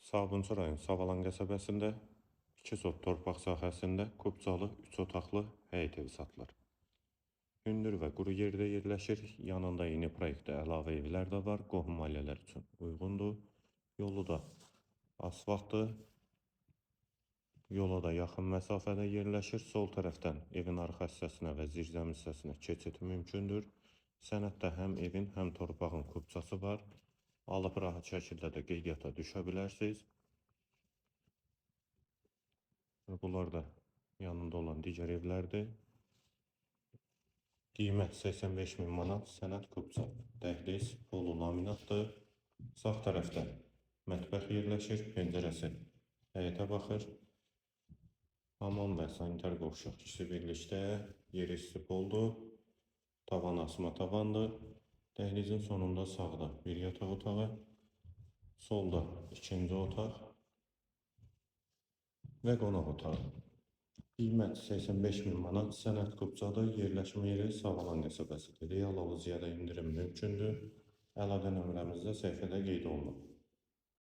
Sabunçu rayon Savalan qəsəbəsində 2 sot torpaq sahəsində Kubcalı 3 otaqlı həyət evi satılır. Hündür və quru yerdə yerləşir. Yanında yeni proyektdə əlavə evlər də var. Qohum ailələr üçün uyğundur. Yolu da asfaltdır. Yola da yaxın məsafədə yerləşir. Sol tərəfdən evin arxa hissəsinə və zirzəmi hissəsinə keçid mümkündür. Sənəddə həm evin, həm torpağın kubçası var. Alıb rahat şəkildə də qeydiyyata düşə bilərsiniz. Bunlar da yanında olan digər evlərdir. Qiymət 85.000 manat, sənəd kubça. Dəhliz polu laminatdır. Sağ tərəfdə mətbəx yerləşir, pəncərəsi həyətə baxır. Hamam və sanitar qovşaq ikisi birlikdə, yeri isti poldur. Tavan asma tavandır. Dəhlizin sonunda sağda bir yataq otağı, solda ikinci otaq və qonaq otağı. Qiymət 85.000 manat, sənəd kubcadır, yerləşmə yeri Savalan qəsəbəsidir. Real alıcıya da indirim mümkündür. Əlaqə nömrəmizdə səhifədə qeyd olunub.